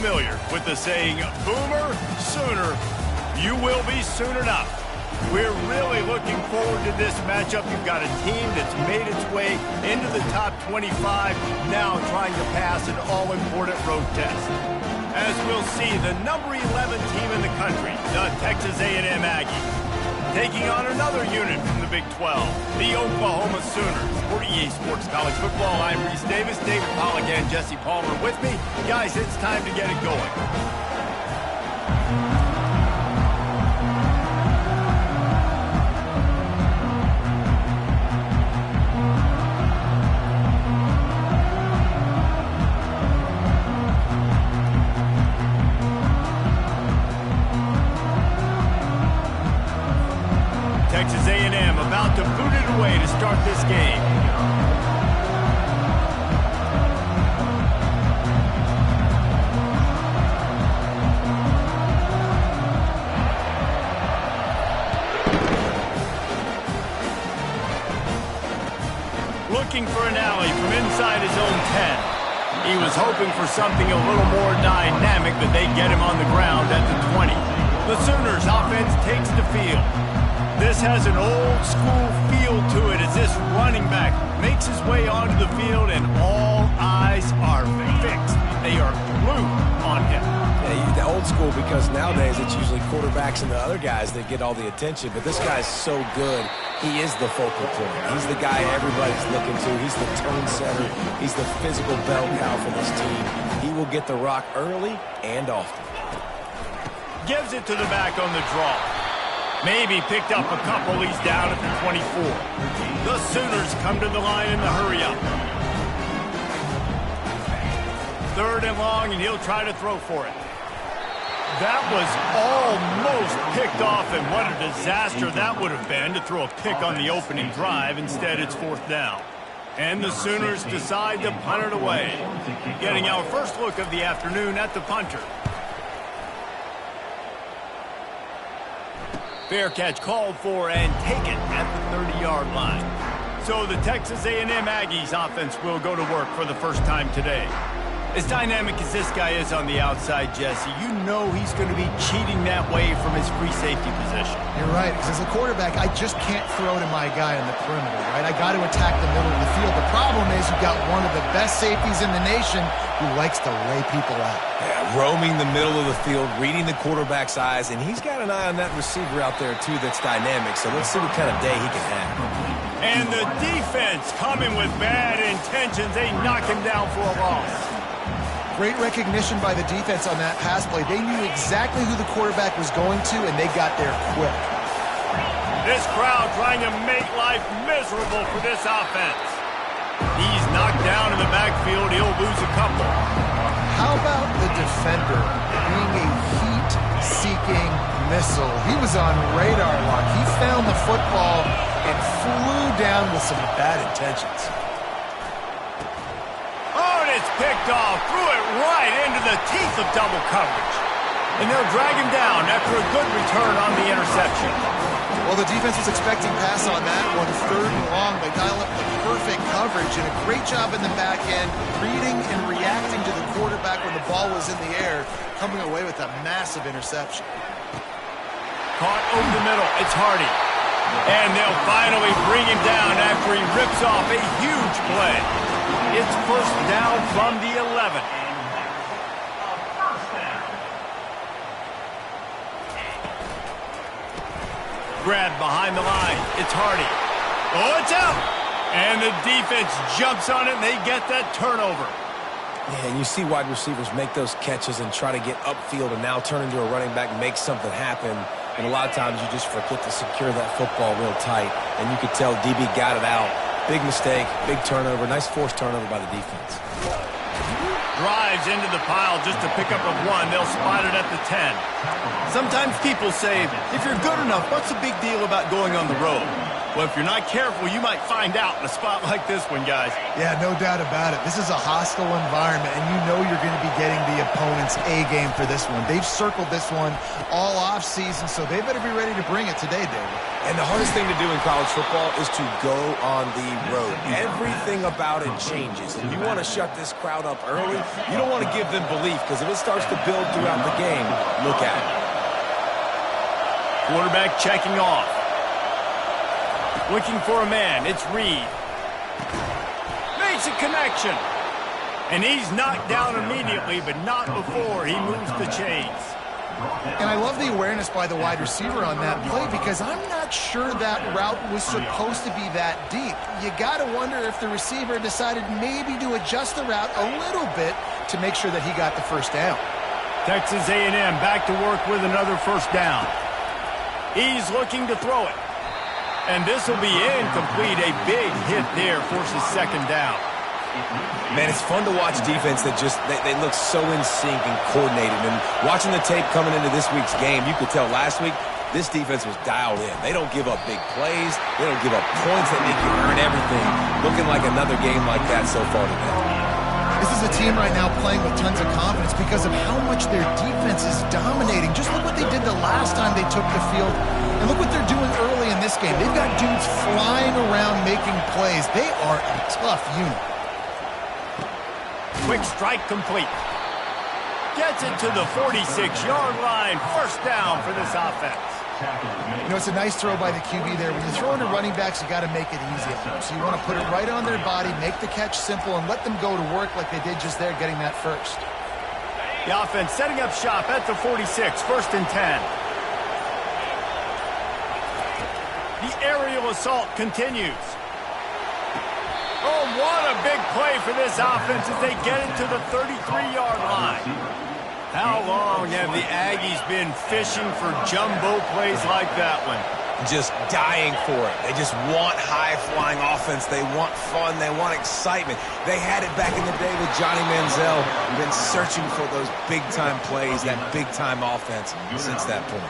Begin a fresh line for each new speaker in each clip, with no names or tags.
familiar with the saying, Boomer, Sooner, you will be soon enough. We're really looking forward to this matchup. You've got a team that's made its way into the top 25, now trying to pass an all-important road test. As we'll see, the number 11 team in the country, the Texas A&M Aggies, taking on another unit from the Big 12, the Oklahoma Sooners. For EA Sports College Football, I'm Reese Davis, David Pollack, and Jesse Palmer with me. Guys, it's time to get it going. Texas A&M about to boot it away to start this game. Looking for an alley from inside his own 10. He was hoping for something a little more dynamic, but they get him on the ground at the 20. The Sooners offense takes the field. This has an old-school feel to it as this running back makes his way onto the field, and all eyes are fixed. They are glued on him.
Yeah, the old school, because nowadays it's usually quarterbacks and the other guys that get all the attention, but this guy's so good. He is the focal point. He's the guy everybody's looking to. He's the tone setter. He's the physical bell cow for this team. He will get the rock early and often.
Gives it to the back on the draw. Maybe picked up a couple. He's down at the 24. The Sooners come to the line in the hurry-up. 3rd and long, and he'll try to throw for it. That was almost picked off, and what a disaster that would have been to throw a pick on the opening drive. Instead, it's 4th down. And the Sooners decide to punt it away. Getting our first look of the afternoon at the punter. Fair catch called for and taken at the 30-yard line. So the Texas A&M Aggies offense will go to work for the first time today. As dynamic as this guy is on the outside, Jesse, you know he's going to be cheating that way from his free safety position.
You're right, because as a quarterback, I just can't throw to my guy in the perimeter, right? I got to attack the middle of the field. The problem is you've got one of the best safeties in the nation who likes to lay people out.
Yeah, roaming the middle of the field, reading the quarterback's eyes, and he's got an eye on that receiver out there, too, that's dynamic. So let's see what kind of day he can have.
And the defense coming with bad intentions. They knock him down for a loss.
Great recognition by the defense on that pass play. They knew exactly who the quarterback was going to, and they got there quick.
This crowd trying to make life miserable for this offense. He's knocked down in the backfield. He'll lose a couple.
How about the defender being a heat-seeking missile? He was on radar lock. He found the football and flew down with some bad intentions.
It's picked off, threw it right into the teeth of double coverage. And they'll drag him down after a good return on the interception.
Well, the defense was expecting pass on that one. 3rd and long. They dial up the perfect coverage and a great job in the back end, reading and reacting to the quarterback when the ball was in the air, coming away with a massive interception.
Caught over the middle. It's Hardy. And they'll finally bring him down after he rips off a huge play. It's 1st down from the 11. Grabbed behind the line. It's Hardy. Oh, it's out! And the defense jumps on it, and they get that turnover.
Yeah, and you see wide receivers make those catches and try to get upfield and now turn into a running back and make something happen. And a lot of times you just forget to secure that football real tight. And you could tell DB got it out. Big mistake, big turnover, nice forced turnover by the defense.
Drives into the pile just to pick up a 1. They'll spot it at the 10. Sometimes people say, if you're good enough, what's the big deal about going on the road? Well, if you're not careful, you might find out in a spot like this one, guys.
Yeah, no doubt about it. This is a hostile environment, and you know you're going to be getting the opponent's A-game for this one. They've circled this one all off-season, so they better be ready to bring it today, David.
And the hardest thing to do in college football is to go on the road. Everything about it changes, and you want to shut this crowd up early. You don't want to give them belief, because if it starts to build throughout the game, look out.
Quarterback checking off. Looking for a man. It's Reed. Makes a connection. And he's knocked down immediately, but not before he moves the chains.
And I love the awareness by the wide receiver on that play, because I'm not sure that route was supposed to be that deep. You got to wonder if the receiver decided maybe to adjust the route a little bit to make sure that he got the first down.
Texas A&M back to work with another first down. He's looking to throw it. And this will be incomplete. A big hit there forces second down.
Man, it's fun to watch defense that just, they look so in sync and coordinated. And watching the tape coming into this week's game, you could tell last week this defense was dialed in. They don't give up big plays. They don't give up points that make you earn everything. Looking like another game like that so far today.
This is a team right now playing with tons of confidence because of how much their defense is dominating. Just look what they did the last time they took the field, and look what they're doing early in this game. They've got dudes flying around making plays. They are a tough unit.
Quick strike complete. Gets it to the 46-yard line. First down for this offense.
You know, it's a nice throw by the QB there. When you're throwing to running backs, you got to make it easy on them. So you want to put it right on their body, make the catch simple, and let them go to work like they did just there, getting that first.
The offense setting up shop at the 46, first and 10. The aerial assault continues. Oh, what a big play for this offense as they get it to the 33-yard line. How long have the Aggies been fishing for jumbo plays like that one?
Just dying for it. They just want high-flying offense. They want fun. They want excitement. They had it back in the day with Johnny Manziel. We've been searching for those big-time plays, that big-time offense since that point.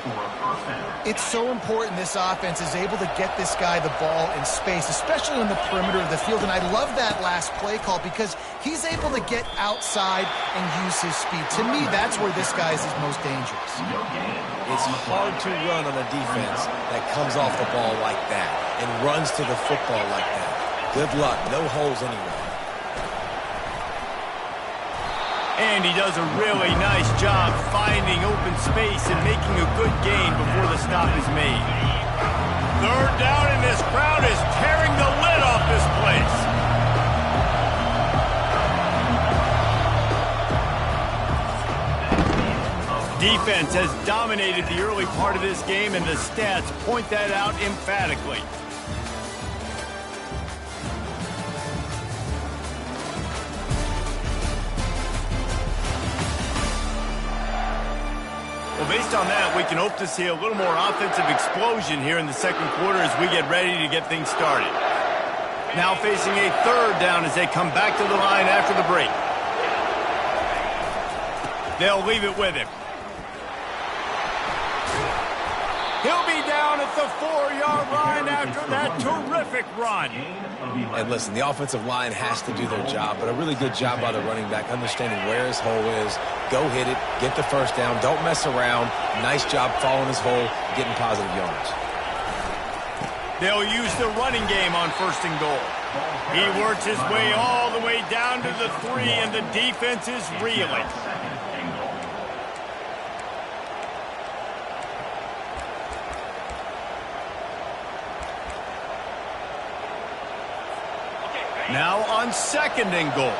It's so important this offense is able to get this guy the ball in space, especially on the perimeter of the field. And I love that last play call because he's able to get outside and use his speed. To me, that's where this guy is his most dangerous.
It's hard to run on a defense that comes off the ball like that and runs to the football like that. Good luck. No holes anywhere.
And he does a really nice job finding open space and making a good gain before the stop is made. Third down, and this crowd is tearing the lid off this place. Defense has dominated the early part of this game, and the stats point that out emphatically. Well, based on that, we can hope to see a little more offensive explosion here in the second quarter as we get ready to get things started. Now facing a third down as they come back to the line after the break. They'll leave it with him. He'll be down at the 4-yard line after that terrific run.
And listen, the offensive line has to do their job, but a really good job by the running back, understanding where his hole is. Go hit it, get the first down, don't mess around. Nice job following his hole, getting positive yards.
They'll use the running game on first and goal. He works his way all the way down to the 3, and the defense is reeling. Now on second and goal.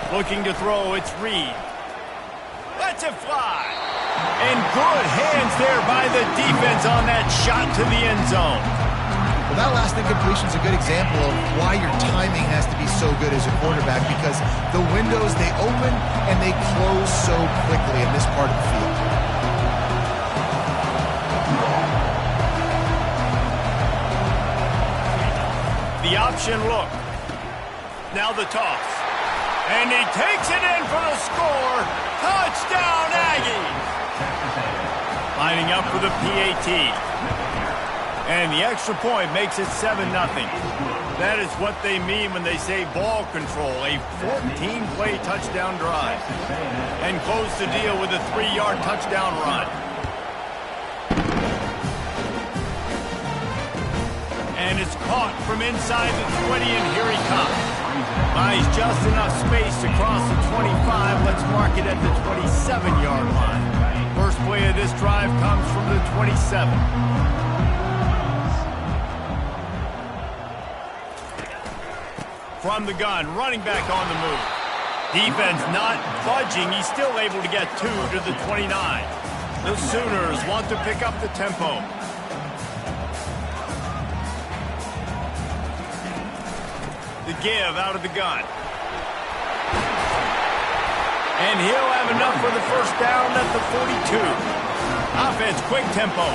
Looking to throw, it's Reed. Lets it fly. And good hands there by the defense on that shot to the end zone.
Well, that last incompletion is a good example of why your timing has to be so good as a quarterback, because the windows, they open and they close so quickly in this part of the field.
The option look. Now the toss. And he takes it in for the score. Touchdown, Aggies. lining up for the PAT. And the extra point makes it 7-0. That is what they mean when they say ball control, a 14-play touchdown drive. And close the deal with a 3-yard touchdown run. And it's caught from inside the 20, and here he comes. Buys just enough space to cross the 25. Let's mark it at the 27-yard line. First play of this drive comes from the 27. From the gun, running back on the move. Defense not budging. He's still able to get 2 to the 29. The Sooners want to pick up the tempo. The give out of the gun. And he'll have enough for the first down at the 42. Offense, quick tempo.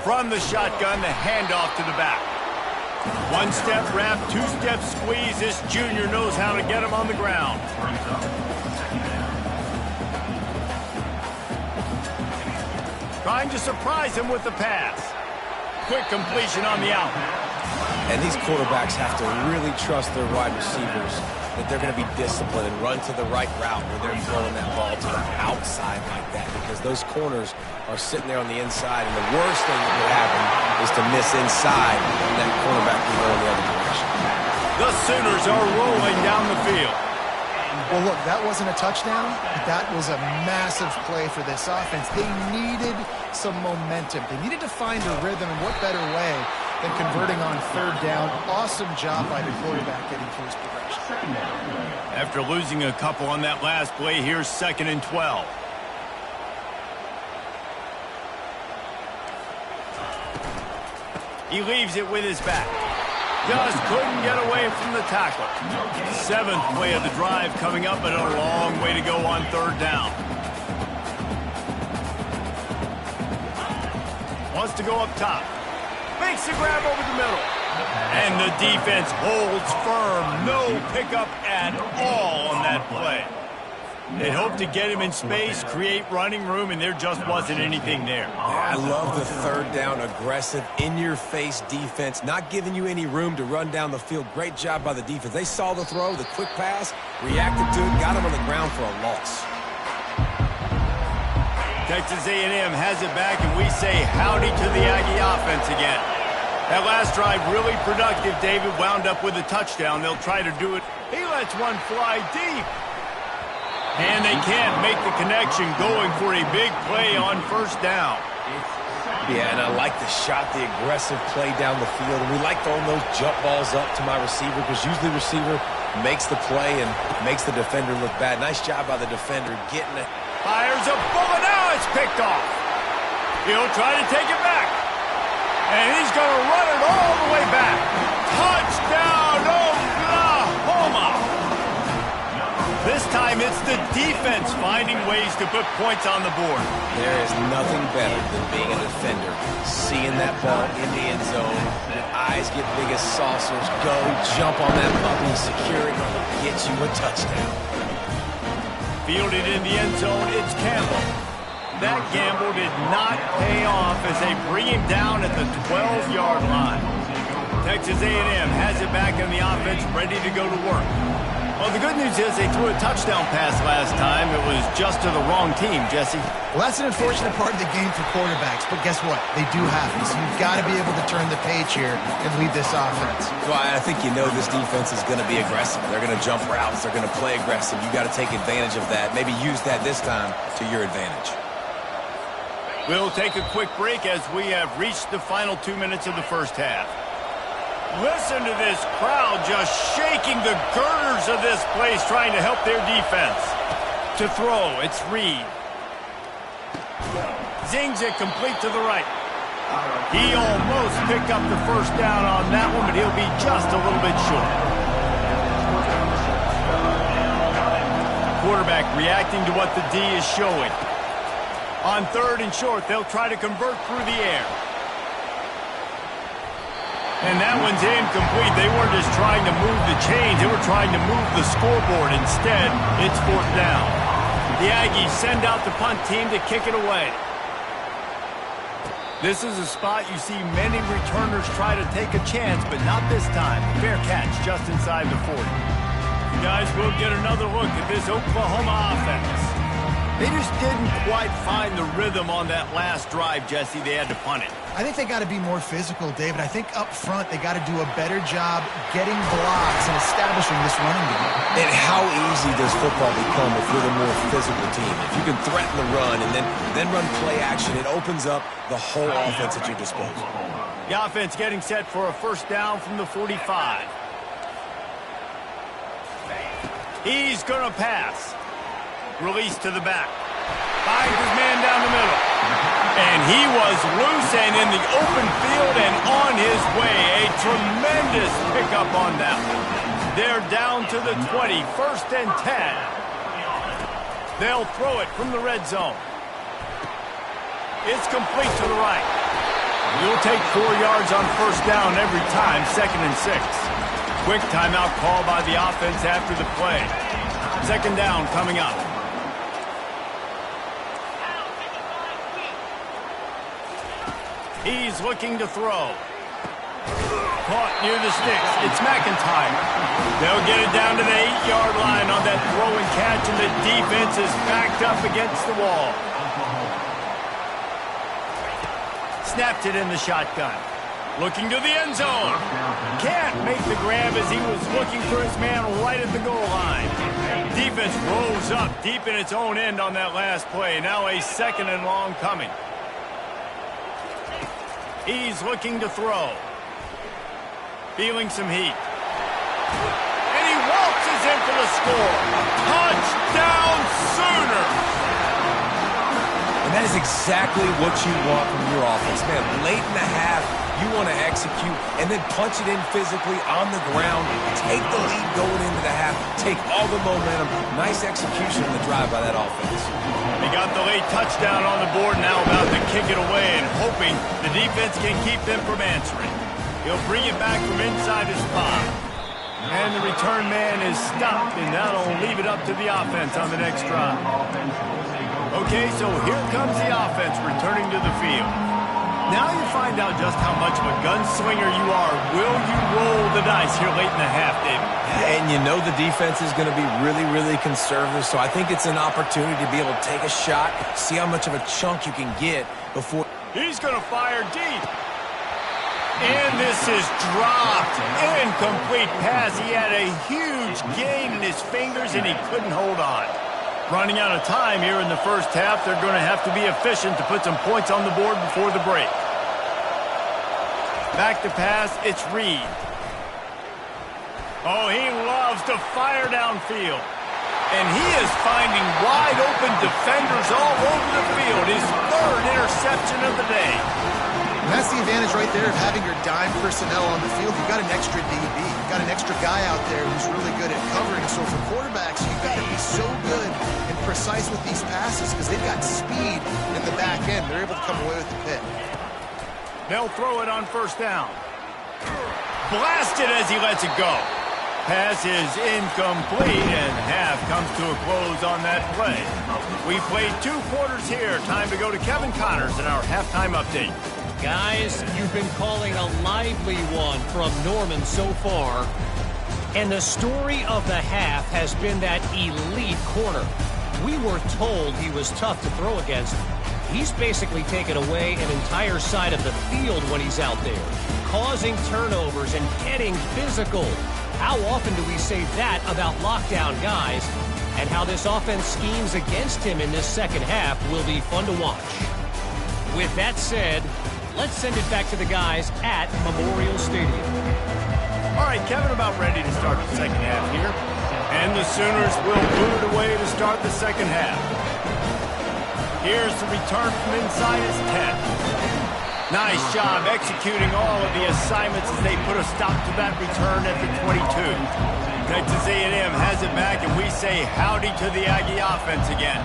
From the shotgun, the handoff to the back. One-step wrap, two-step squeeze. This junior knows how to get him on the ground. Trying to surprise him with the pass. Quick completion on the out.
And these quarterbacks have to really trust their wide receivers that they're going to be disciplined and run to the right route when they're throwing that ball to the outside like that, because those corners are sitting there on the inside, and the worst thing that could happen is to miss inside and that cornerback can go in the other direction.
The Sooners are rolling down the field.
Well, look, that wasn't a touchdown, but that was a massive play for this offense. They needed some momentum. They needed to find a rhythm, and what better way than converting on third down. Awesome job by the quarterback getting through his progression.
After losing a couple on that last play, here's 2nd and 12. He leaves it with his back. Just couldn't get away from the tackle. 7th play of the drive coming up, but a long way to go on third down. Wants to go up top. Makes the grab over the middle. And the defense holds firm. No pickup at all on that play. They hoped to get him in space, create running room, and there just wasn't anything there.
Yeah, I love the third down, aggressive, in-your-face defense, not giving you any room to run down the field. Great job by the defense. They saw the throw, the quick pass, reacted to it, got him on the ground for a loss.
Texas A&M has it back, and we say howdy to the Aggie offense again. That last drive really productive. David wound up with a touchdown. They'll try to do it. He lets one fly deep. And they can't make the connection, going for a big play on first down.
Yeah, and I like the shot, the aggressive play down the field. And we like throwing those jump balls up to my receiver, because usually the receiver makes the play and makes the defender look bad. Nice job by the defender getting it.
Fires a bullet. Now it's picked off. He'll try to take it back. And he's going to run it all the way back. Touchdown, Oklahoma! This time it's the defense finding ways to put points on the board.
There is nothing better than being a defender, seeing that ball in the end zone, your eyes get big as saucers, go, jump on that puppy, secure it, get you a touchdown.
Fielded in the end zone, it's Campbell. That gamble did not pay off as they bring him down at the 12-yard line. Texas A&M has it back in the offense, ready to go to work. Well, the good news is they threw a touchdown pass last time. It was just to the wrong team, Jesse.
Well, that's an unfortunate part of the game for quarterbacks, but guess what? They do happen, so you've got to be able to turn the page here and lead this offense.
Well, I think you know this defense is going to be aggressive. They're going to jump routes. They're going to play aggressive. You've got to take advantage of that. Maybe use that this time to your advantage.
We'll take a quick break as we have reached the final 2 minutes of the first half. Listen to this crowd just shaking the girders of this place, trying to help their defense. To throw, it's Reed. Zings it complete to the right. He almost picked up the first down on that one, but he'll be just a little bit short. Quarterback reacting to what the D is showing. On 3rd and short, they'll try to convert through the air. And that one's incomplete. They weren't just trying to move the chains. They were trying to move the scoreboard. Instead, it's 4th down. The Aggies send out the punt team to kick it away. This is a spot you see many returners try to take a chance, but not this time. Fair catch just inside the 40. You guys will get another look at this Oklahoma offense. They just didn't quite find the rhythm on that last drive, Jesse. They had to punt it.
I think they got to be more physical, David. I think up front they got to do a better job getting blocks and establishing this running game.
And how easy does football become if you're the more physical team? If you can threaten the run and then run play action, it opens up the whole offense at your disposal.
The offense getting set for a 1st down from the 45. He's going to pass. Release to the back. Finds his man down the middle. And he was loose and in the open field and on his way. A tremendous pickup on that one. They're down to the 20. 1st and 10. They'll throw it from the red zone. It's complete to the right. You'll take 4 yards on 1st down every time. 2nd and 6. Quick timeout call by the offense after the play. 2nd down coming up. He's looking to throw. Caught near the sticks. It's McIntyre. They'll get it down to the 8-yard line on that throw and catch, and the defense is backed up against the wall. Snapped it in the shotgun. Looking to the end zone. Can't make the grab as he was looking for his man right at the goal line. Defense rose up deep in its own end on that last play. Now a 2nd and long coming. He's looking to throw. Feeling some heat. And he waltzes in for the score. Touchdown Sooner!
And that is exactly what you want from your offense, man. Late in the half, you want to execute and then punch it in physically on the ground. Take the lead going into the half. Take all the momentum. Nice execution on the drive by that offense.
They got the late touchdown on the board, now about to kick it away and hoping the defense can keep them from answering. He'll bring it back from inside his spot. And the return man is stopped, and that'll leave it up to the offense on the next drive. Okay, so here comes the offense returning to the field. Now you find out just how much of a gunslinger you are. Will you roll the dice here late in the half, David?
And you know the defense is going to be really, really conservative, so I think it's an opportunity to be able to take a shot, see how much of a chunk you can get before...
He's going to fire deep. And this is dropped. Incomplete pass. He had a huge gain in his fingers, and he couldn't hold on. Running out of time here in the 1st half. They're going to have to be efficient to put some points on the board before the break. Back to pass. It's Reed. Oh, he loves to fire downfield. And he is finding wide open defenders all over the field. His 3rd interception of the day.
And that's the advantage right there of having your dime personnel on the field. You've got an extra DB. You've got an extra guy out there who's really good at covering. So for quarterbacks, you've got to be so good and precise with these passes because they've got speed in the back end. They're able to come away with the pick.
They'll throw it on 1st down. Blasted as he lets it go. Pass is incomplete, and half comes to a close on that play. We played 2 quarters here. Time to go to Kevin Connors in our halftime update.
Guys, you've been calling a lively one from Norman so far. And the story of the half has been that elite corner. We were told he was tough to throw against. He's basically taken away an entire side of the field when he's out there, causing turnovers and getting physical. How often do we say that about lockdown guys? And how this offense schemes against him in this 2nd half will be fun to watch. With that said, let's send it back to the guys at Memorial Stadium.
All right, Kevin, about ready to start the 2nd half here. And the Sooners will boot it away to start the 2nd half. Here's the return from inside his 10. Nice job executing all of the assignments as they put a stop to that return at the 22. Texas A&M has it back, and we say howdy to the Aggie offense again.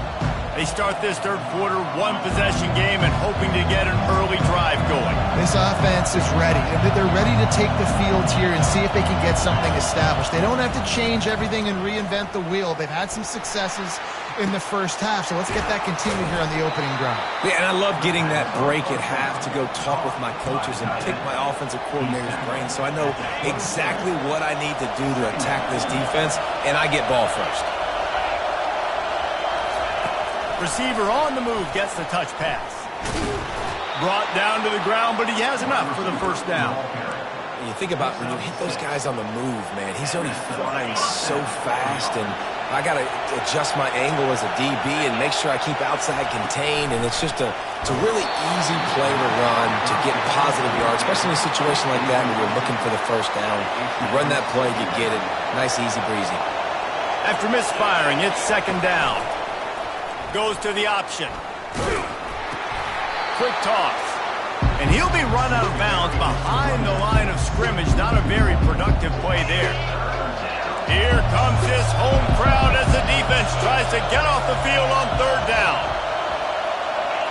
They start this 3rd quarter, 1-possession game and hoping to get an early drive going.
This offense is ready. They're ready to take the field here and see if they can get something established. They don't have to change everything and reinvent the wheel. They've had some successes in the first half, so let's get that continued here on the opening drive.
Yeah, and I love getting that break at half to go talk with my coaches and pick my offensive coordinator's brain so I know exactly what I need to do to attack this defense, and I get ball first.
Receiver on the move gets the touch pass. Brought down to the ground, but he has enough for the first down.
And you think about when you hit those guys on the move, man, he's already flying so fast, and I got to adjust my angle as a DB and make sure I keep outside contained, and it's just it's a really easy play to run to get positive yards, especially in a situation like that when you're looking for the first down. You run that play, you get it. Nice, easy breezy.
After misfiring, it's second down. Goes to the option. Quick toss. And he'll be run out of bounds behind the line of scrimmage. Not a very productive play there. Here comes this home crowd as the defense tries to get off the field on third down.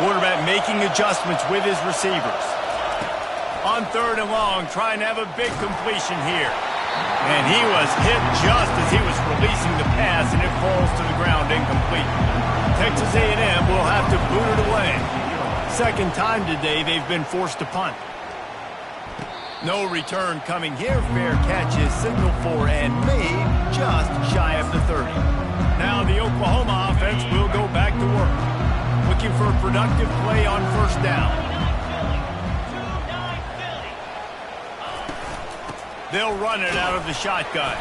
Quarterback making adjustments with his receivers. On third and long, trying to have a big completion here. And he was hit just as he was releasing the pass, and it falls to the ground incomplete. Texas A&M will have to boot it away. Second time today they've been forced to punt. No return coming here. Fair catch is signaled for and made just shy of the 30. Now the Oklahoma offense will go back to work. Looking for a productive play on first down. They'll run it out of the shotgun.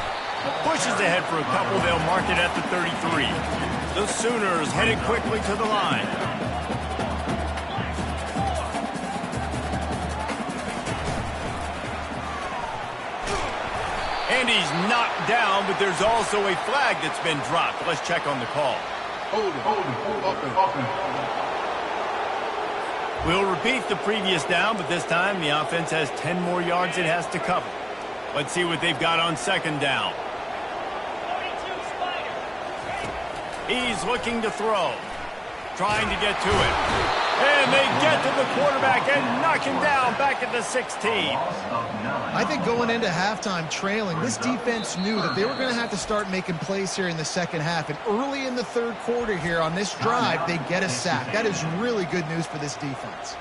Pushes ahead for a couple. They'll mark it at the 33. The Sooners headed quickly to the line. And he's knocked down, but there's also a flag that's been dropped. Let's check on the call.
Hold it.
We'll repeat the previous down, but this time the offense has 10 more yards it has to cover. Let's see what they've got on second down. He's looking to throw. Trying to get to it. And they get to the quarterback and knock him down back at the 16.
I think going into halftime trailing, this defense knew that they were going to have to start making plays here in the second half. And early in the third quarter here on this drive, they get a sack. That is really good news for this defense.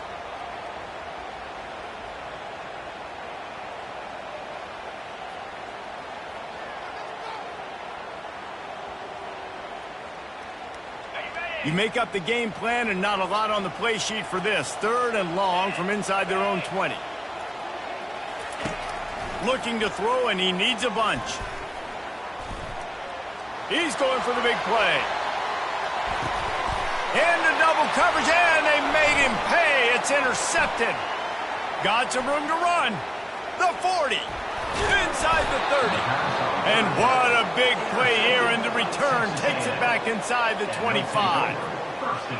You make up the game plan and not a lot on the play sheet for this. Third and long from inside their own 20. Looking to throw, and he needs a bunch. He's going for the big play. Into double coverage, and they made him pay. It's intercepted. Got some room to run. The 40. Inside the 30. And what a big play here, and the return takes it back inside the 25.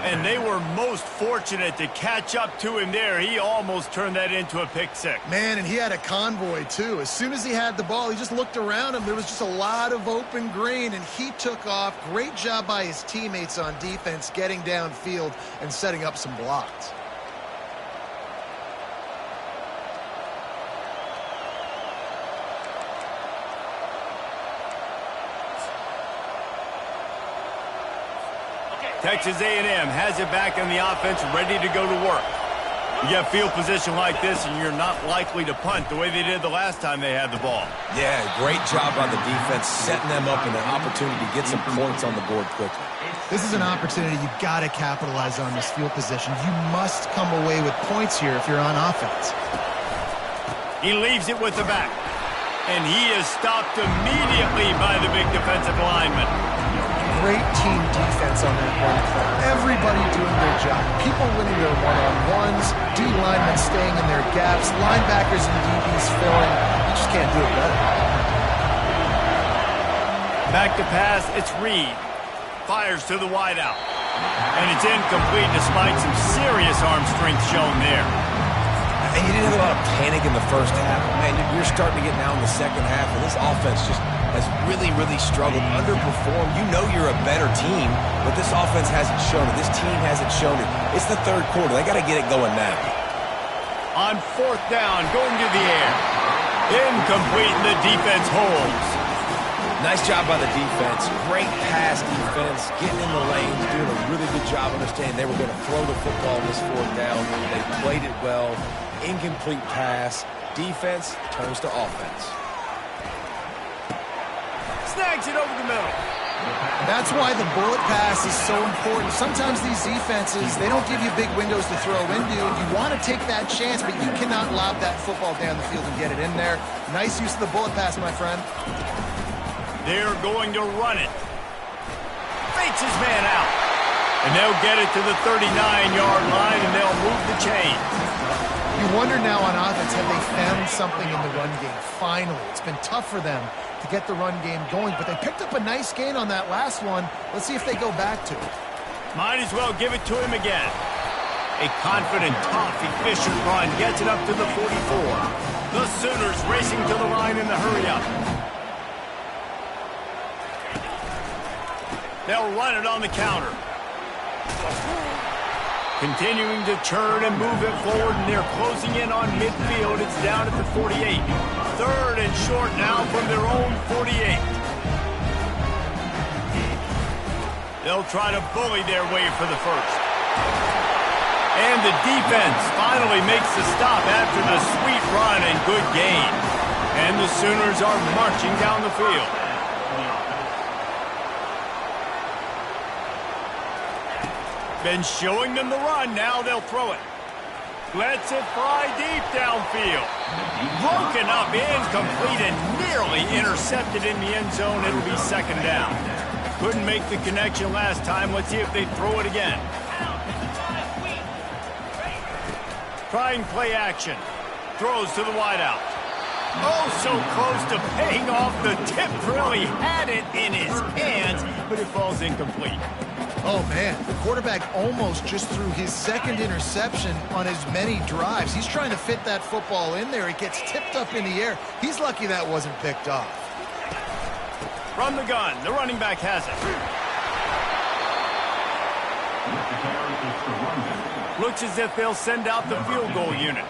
And they were most fortunate to catch up to him there. He almost turned that into a pick six.
Man, and he had a convoy, too. As soon as he had the ball, he just looked around him. There was just a lot of open green, and he took off. Great job by his teammates on defense, getting downfield and setting up some blocks.
Texas A&M has it back in the offense, ready to go to work. You get field position like this, and you're not likely to punt the way they did the last time they had the ball.
Yeah, great job by the defense, setting them up in an opportunity to get some points on the board quickly.
This is an opportunity you've got to capitalize on this field position. You must come away with points here if you're on offense.
He leaves it with the back. And he is stopped immediately by the big defensive lineman.
Great team defense on that one play. Everybody doing their job. People winning their one-on-ones, D linemen staying in their gaps, linebackers and DBs filling. You just can't do it better.
Back to pass, it's Reed. Fires to the wideout. And it's incomplete despite some serious arm strength shown there.
And you didn't have a lot of panic in the first half. Man, you're starting to get now in the second half, and this offense just has really, really struggled, underperformed. You know you're a better team, but this offense hasn't shown it. This team hasn't shown it. It's the third quarter. They got to get it going now.
On 4th down, going to the air. Incomplete, and the defense holds.
Nice job by the defense. Great pass defense, getting in the lanes, doing a really good job understanding they were going to throw the football on this 4th down. They played it well. Incomplete pass. Defense turns to offense.
Snags it over the middle.
That's why the bullet pass is so important. Sometimes these defenses, they don't give you big windows to throw into, and you want to take that chance, but you cannot lob that football down the field and get it in there. Nice use of the bullet pass, my friend.
They're going to run it. Fakes his man out. And they'll get it to the 39-yard line, and they'll move the chain.
You wonder now on offense, have they found something in the run game? Finally, it's been tough for them to get the run game going, but they picked up a nice gain on that last one. Let's see if they go back to it.
Might as well give it to him again. A confident, tough, efficient run gets it up to the 44. The Sooners racing to the line in the hurry-up. They'll run it on the counter. Continuing to churn and move it forward, and they're closing in on midfield. It's down at the 48. 3rd and short now from their own 48. They'll try to bully their way for the first. And the defense finally makes the stop after the sweet run and good gain. And the Sooners are marching down the field. Been showing them the run, now they'll throw it. Lets it fly deep downfield. Broken up, incomplete, and nearly intercepted in the end zone. It'll be 2nd down. Couldn't make the connection last time. Let's see if they throw it again. Trying play action. Throws to the wideout. Oh, so close to paying off the tip drill. He had it in his hands, but it falls incomplete.
Oh, man, the quarterback almost just threw his 2nd interception on as many drives. He's trying to fit that football in there. It gets tipped up in the air. He's lucky that wasn't picked off.
From the gun, the running back has it. Looks as if they'll send out the field goal unit.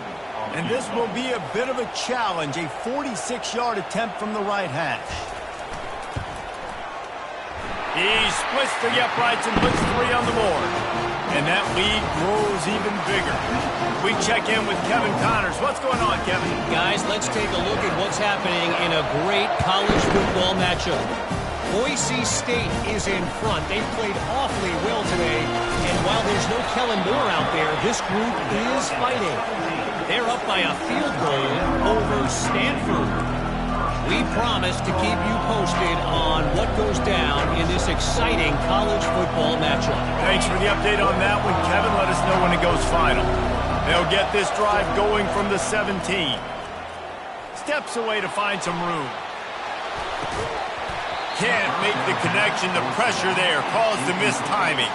And this will be a bit of a challenge, a 46-yard attempt from the right hash. He splits the uprights and puts 3 on the board. And that lead grows even bigger. We check in with Kevin Connors. What's going on, Kevin?
Guys, let's take a look at what's happening in a great college football matchup. Boise State is in front. They played awfully well today. And while there's no Kellen Moore out there, this group is fighting. They're up by a field goal over Stanford. We promise to keep you posted on what goes down in this exciting college football matchup.
Thanks for the update on that one, Kevin. Let us know when it goes final. They'll get this drive going from the 17. Steps away to find some room. Can't make the connection. The pressure there caused the missed timing.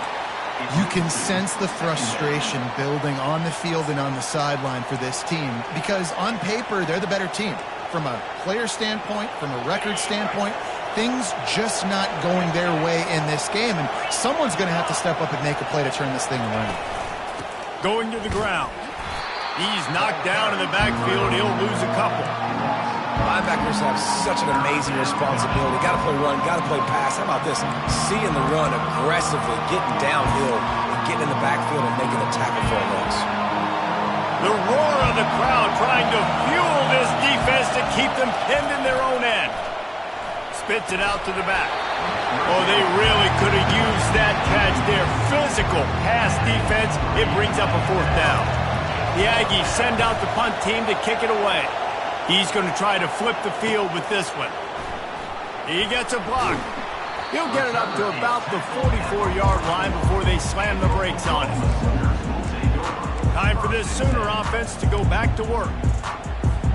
You can sense the frustration building on the field and on the sideline for this team because on paper, they're the better team. From a player standpoint, from a record standpoint, things just not going their way in this game, and someone's going to have to step up and make a play to turn this thing around.
Going to the ground. He's knocked down in the backfield. He'll lose a couple.
Linebackers have such an amazing responsibility. Got to play run, got to play pass. How about this? Seeing the run aggressively, getting downhill, and getting in the backfield and making a tackle for a loss.
The roar of the crowd trying to fuel this defense to keep them pinned in their own end. Spits it out to the back. Oh, they really could have used that catch there. Physical pass defense. It brings up a 4th down. The Aggies send out the punt team to kick it away. He's going to try to flip the field with this one. He gets a block. He'll get it up to about the 44-yard line before they slam the brakes on it. Time for this Sooner offense to go back to work.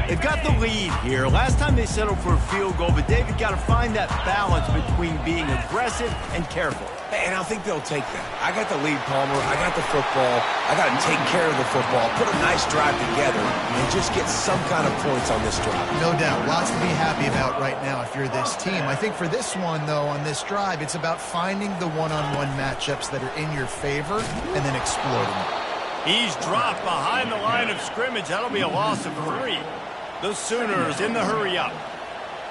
They've got the lead here. Last time they settled for a field goal, but David got to find that balance between being aggressive and careful.
And I think they'll take that. I got the lead, Palmer. I got the football. I got to take care of the football, put a nice drive together, and just get some kind of points on this drive.
No doubt. Lots to be happy about right now if you're this team. I think for this one, though, on this drive, it's about finding the one-on-one matchups that are in your favor and then exploiting them.
He's dropped behind the line of scrimmage. That'll be a loss of 3. The Sooners in the hurry-up.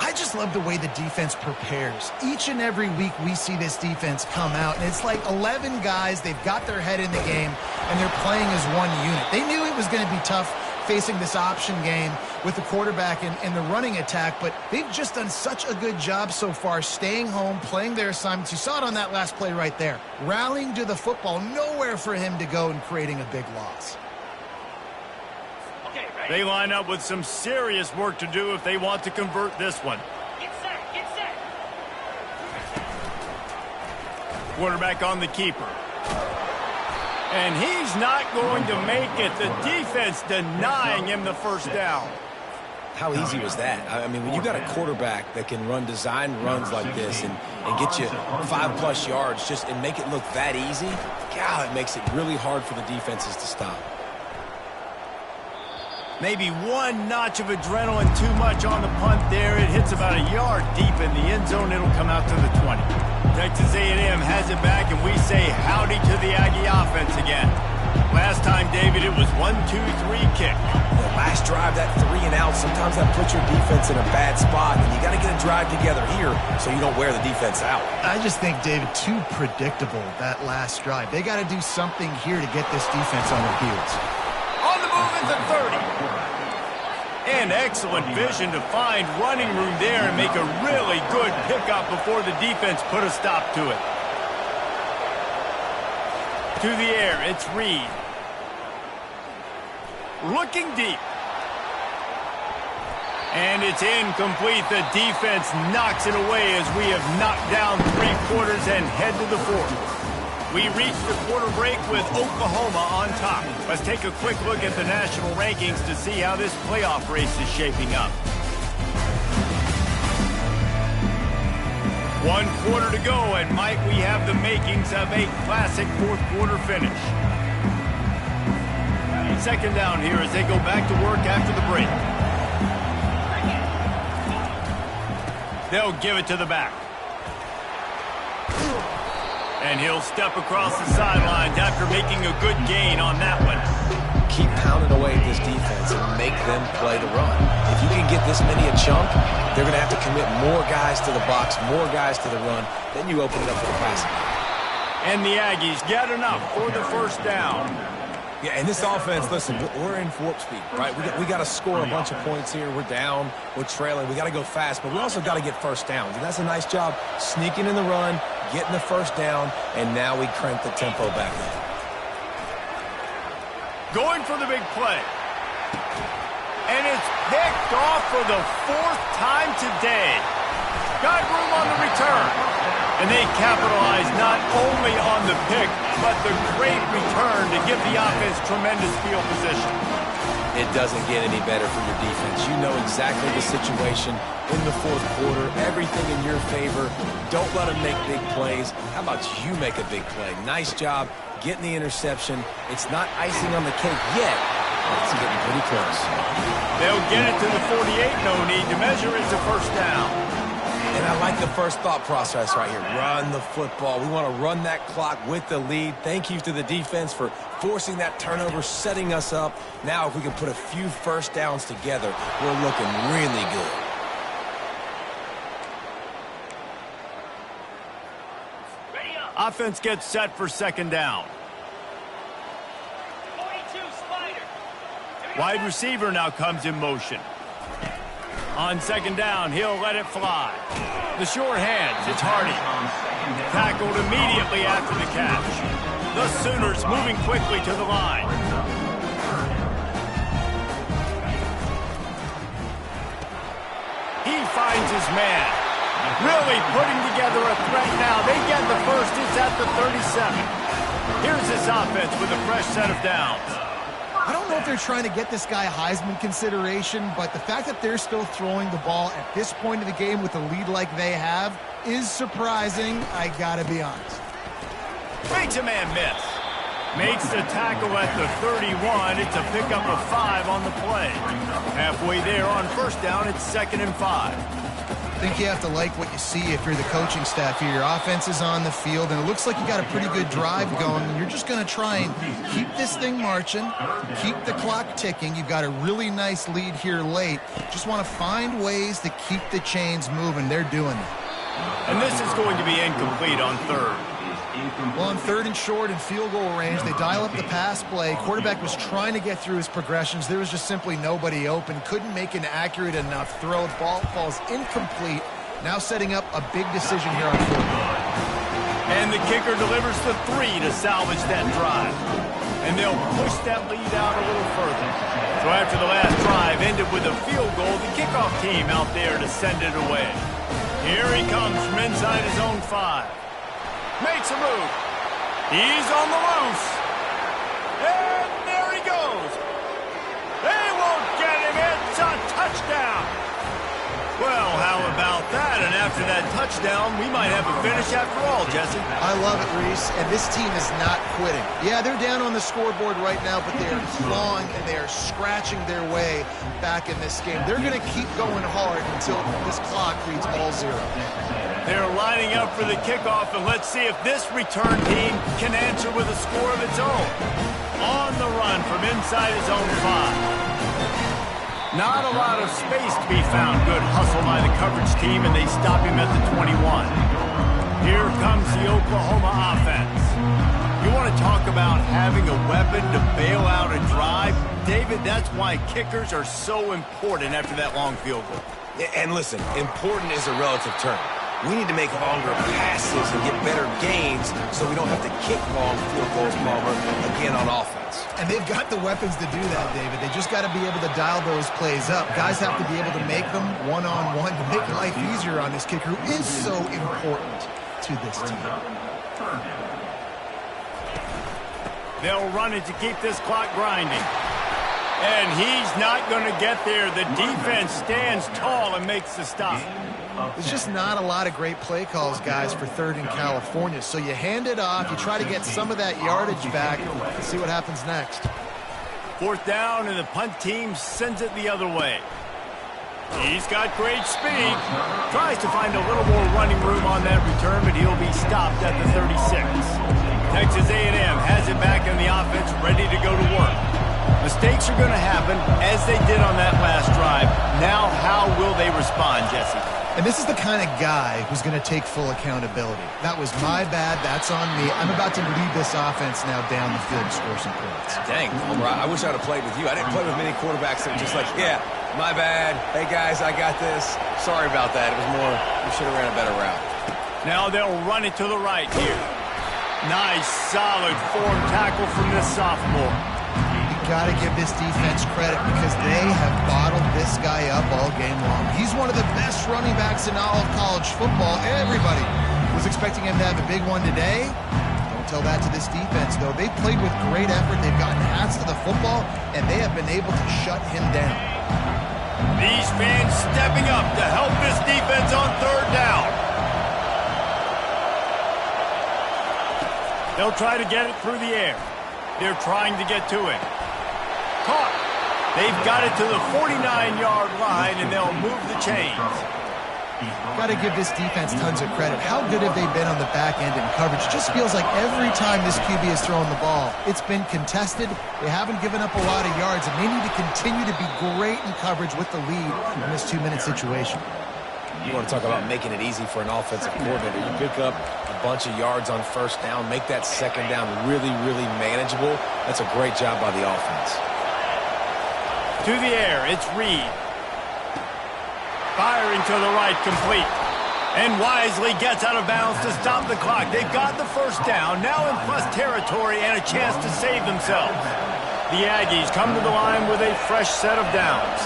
I just love the way the defense prepares. Each and every week we see this defense come out, and it's like 11 guys. They've got their head in the game, and they're playing as one unit. They knew it was going to be tough facing this option game with the quarterback and the running attack, but they've just done such a good job so far staying home, playing their assignments. You saw it on that last play right there. Rallying to the football, nowhere for him to go and creating a big loss.
They line up with some serious work to do if they want to convert this one.
Get set, get set.
Quarterback on the keeper. And he's not going to make it. The defense denying him the first down.
How easy was that? I mean, when you got a quarterback that can run design runs like this and get you 5+ yards just and make it look that easy, God, it makes it really hard for the defenses to stop.
Maybe one notch of adrenaline too much on the punt there. It hits about a yard deep in the end zone. It'll come out to the 20. Texas A&M has it back, and we say howdy to the Aggie offense again. Last time, David, it was 1-2-3 kick.
The last drive, that 3 and out, sometimes that puts your defense in a bad spot, and you got to get a drive together here so you don't wear the defense out.
I just think, David, too predictable, that last drive. They got to do something here to get this defense on their heels.
On the move at the 30. And excellent vision to find running room there and make a really good pickup before the defense put a stop to it. To the air, it's Reed. Looking deep. And it's incomplete. The defense knocks it away as we have knocked down 3 quarters and head to the 4th. We reach the quarter break with Oklahoma on top. Let's take a quick look at the national rankings to see how this playoff race is shaping up. 1 quarter to go, and Mike, we have the makings of a classic 4th quarter finish. 2nd down here as they go back to work after the break. They'll give it to the back. And he'll step across the sidelines after making a good gain on that one.
Keep pounding away at this defense and make them play the run. If you can get this many a chunk, they're going to have to commit more guys to the box, more guys to the run. Then you open it up for the passing.
And the Aggies get enough for the 1st down.
Yeah, and this offense, listen, we're in warp speed, right? We got to score a bunch of points here. We're down. We're trailing. We got to go fast, but we also got to get 1st downs. And that's a nice job sneaking in the run, getting the 1st down, and now we crank the tempo back up.
Going for the big play. And it's picked off for the 4th time today. Got room on the return. And they capitalize not only on the pick, but the great return to give the offense tremendous field position.
It doesn't get any better for your defense. You know exactly the situation in the 4th quarter. Everything in your favor. Don't let them make big plays. How about you make a big play? Nice job getting the interception. It's not icing on the cake yet, but it's getting pretty close.
They'll get it to the 48. No need to measure it to 1st down.
And I like the first thought process right here. Run the football. We want to run that clock with the lead. Thank you to the defense for forcing that turnover, setting us up. Now if we can put a few 1st downs together, we're looking really good.
Offense gets set for 2nd down.
42, Spider.
Wide receiver now comes in motion. On 2nd down, he'll let it fly. The short hands, it's Hardy. Tackled immediately after the catch. The Sooners moving quickly to the line. He finds his man. Really putting together a threat now. They get the 1st, it's at the 37. Here's this offense with a fresh set of downs.
I don't know if they're trying to get this guy Heisman consideration, but the fact that they're still throwing the ball at this point of the game with a lead like they have is surprising, I gotta be honest.
Makes a man miss. Makes the tackle at the 31. It's a pickup of 5 on the play. Halfway there on 1st down, it's 2nd and 5.
I think you have to like what you see if you're the coaching staff here. Your offense is on the field, and it looks like you got a pretty good drive going. And you're just going to try and keep this thing marching, keep the clock ticking. You've got a really nice lead here late. Just want to find ways to keep the chains moving. They're doing it.
And this is going to be incomplete on third.
Well, on third and short and field goal range, they dial up the pass play. Quarterback was trying to get through his progressions. There was just simply nobody open. Couldn't make an accurate enough throw. The ball falls incomplete. Now setting up a big decision here on fourth down.
And the kicker delivers the 3 to salvage that drive. And they'll push that lead out a little further. So after the last drive ended with a field goal, the kickoff team out there to send it away. Here he comes from inside his own 5. Makes a move. He's on the loose. And there he goes. They won't get him. It's a touchdown. Well, how about that? And after that touchdown, we might have a finish after all, Jesse.
I love it, Reese. And this team is not quitting. Yeah, they're down on the scoreboard right now, but they are clawing and they are scratching their way back in this game. They're going to keep going hard until this clock reads all 0.
They're lining up for the kickoff, and let's see if this return team can answer with a score of its own. On the run from inside his own 5. Not a lot of space to be found. Good hustle by the coverage team, and they stop him at the 21. Here comes the Oklahoma offense. You want to talk about having a weapon to bail out a drive? David, that's why kickers are so important after that long field goal.
And listen, important is a relative term. We need to make longer passes and get better gains so we don't have to kick long field goals, Palmer, again on offense.
And they've got the weapons to do that, David. They just got to be able to dial those plays up. Guys have to be able to make them one-on-one to make life easier on this kicker, who is so important to this team.
They'll run it to keep this clock grinding. And he's not going to get there. The defense stands tall and makes the stop.
There's just not a lot of great play calls, guys, for third in California. So you hand it off, you try to get some of that yardage back, and see what happens next.
Fourth down, and the punt team sends it the other way. He's got great speed. Tries to find a little more running room on that return, but he'll be stopped at the 36. Texas A&M has it back in the offense, ready to go to work. Mistakes are going to happen, as they did on that last drive. Now, how will they respond, Jesse?
And this is the kind of guy who's going to take full accountability. That was my bad. That's on me. I'm about to lead this offense now down the field to score some points.
Dang, Palmer, I wish I'd have played with you. I didn't play with many quarterbacks that were just like, yeah, my bad. Hey, guys, I got this. Sorry about that. It was more, we should have ran a better route.
Now they'll run it to the right here. Nice, solid form tackle from this sophomore.
Got to give this defense credit because they have bottled this guy up all game long. He's one of the best running backs in all of college football. Everybody was expecting him to have a big one today. Don't tell that to this defense, though. They played with great effort. They've gotten hats to the football, and they have been able to shut him down.
These fans stepping up to help this defense on third down. They'll try to get it through the air. They're trying to get to it. Caught. They've got it to the 49-yard line, and they'll move the chains.
Got to give this defense tons of credit. How good have they been on the back end in coverage? Just feels like every time this QB has thrown the ball, it's been contested. They haven't given up a lot of yards, and they need to continue to be great in coverage with the lead in this 2-minute situation.
You want to talk about making it easy for an offensive coordinator. You pick up a bunch of yards on first down, make that second down really, really manageable. That's a great job by the offense.
To the air, it's Reed. Firing to the right, complete. And wisely gets out of bounds to stop the clock. They've got the first down, now in plus territory and a chance to save themselves. The Aggies come to the line with a fresh set of downs.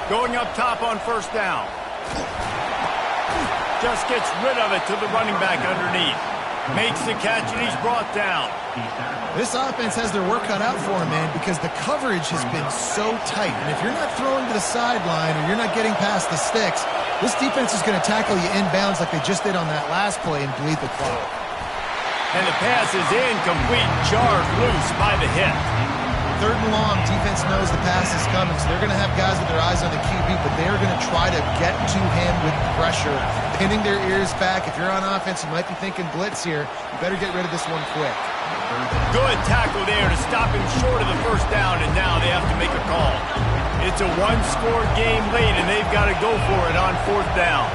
Going up top on first down. Just gets rid of it to the running back underneath. Makes the catch, and he's brought down.
This offense has their work cut out for him, man, because the coverage has been so tight. And if you're not throwing to the sideline or you're not getting past the sticks, this defense is going to tackle you inbounds like they just did on that last play and bleed the clock.
And the pass is incomplete, jarred loose by the hit.
3rd and long, defense knows the pass is coming, so they're going to have guys with their eyes on the QB, but they're going to try to get to him with pressure, pinning their ears back. If you're on offense, you might be thinking blitz here. You better get rid of this one quick.
Good tackle there to stop him short of the 1st down, and now they have to make a call. It's a 1-score game late, and they've got to go for it on 4th down.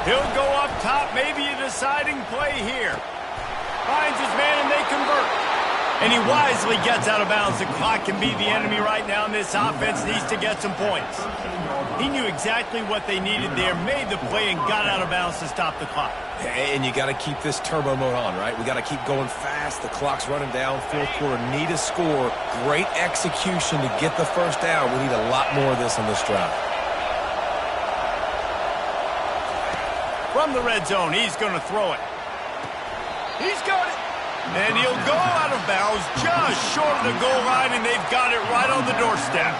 He'll go up top, maybe a deciding play here. Finds his man, and they convert. And he wisely gets out of bounds. The clock can be the enemy right now, and this offense needs to get some points. He knew exactly what they needed there, made the play, and got out of bounds to stop the clock.
And you got to keep this turbo mode on, right? We got to keep going fast. The clock's running down. 4th quarter, need a score. Great execution to get the 1st down. We need a lot more of this on this drive.
From the red zone, he's going to throw it. He's got it. And he'll go out of bounds just short of the goal line, and they've got it right on the doorstep.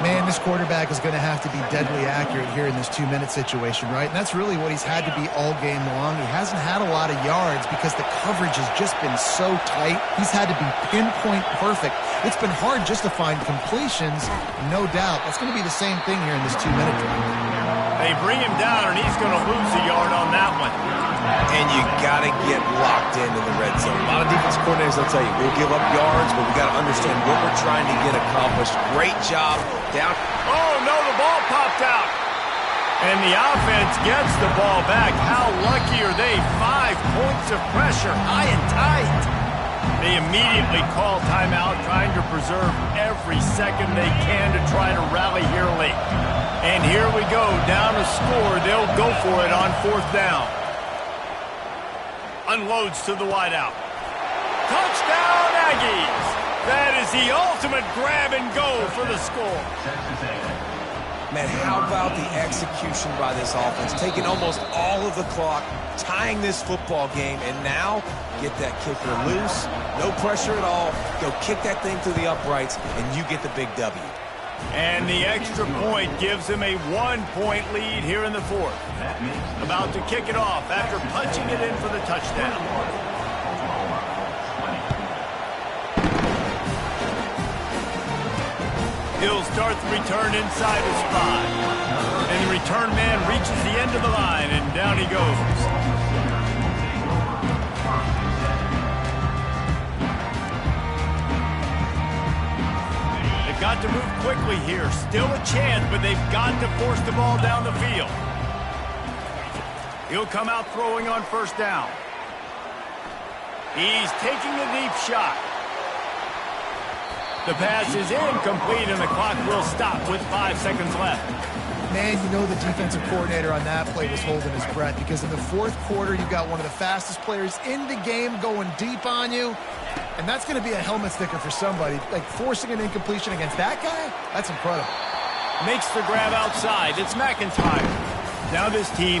Man, this quarterback is going to have to be deadly accurate here in this 2-minute situation, right? And that's really what he's had to be all game long. He hasn't had a lot of yards because the coverage has just been so tight. He's had to be pinpoint perfect. It's been hard just to find completions, no doubt. That's going to be the same thing here in this 2-minute drive.
They bring him down, and he's going to lose a yard on that one.
And you got to get locked into the red zone. A lot of defense coordinators will tell you, we'll give up yards, but we got to understand what we're trying to get accomplished. Great job down.
Oh, no, the ball popped out. And the offense gets the ball back. How lucky are they? 5 points of pressure, high and tight. They immediately call timeout, trying to preserve every second they can to try to rally here late. And here we go, down a score. They'll go for it on 4th down. Unloads to the wideout. Touchdown, Aggies! That is the ultimate grab and go for the score.
Man, how about the execution by this offense? Taking almost all of the clock, tying this football game, and now get that kicker loose. No pressure at all. Go kick that thing through the uprights, and you get the big W.
And the extra point gives him a 1-point lead here in the 4th. About to kick it off after punching it in for the touchdown. He'll start the return inside his 5. And the return man reaches the end of the line, and down he goes. Got to move quickly here. Still a chance, but they've got to force the ball down the field. He'll come out throwing on 1st down. He's taking a deep shot. The pass is incomplete, and the clock will stop with 5 seconds left.
Man, you know the defensive coordinator on that play was holding his breath because in the 4th quarter, you've got one of the fastest players in the game going deep on you. And that's going to be a helmet sticker for somebody. Like, forcing an incompletion against that guy? That's incredible.
Makes the grab outside. It's McIntyre. Now this team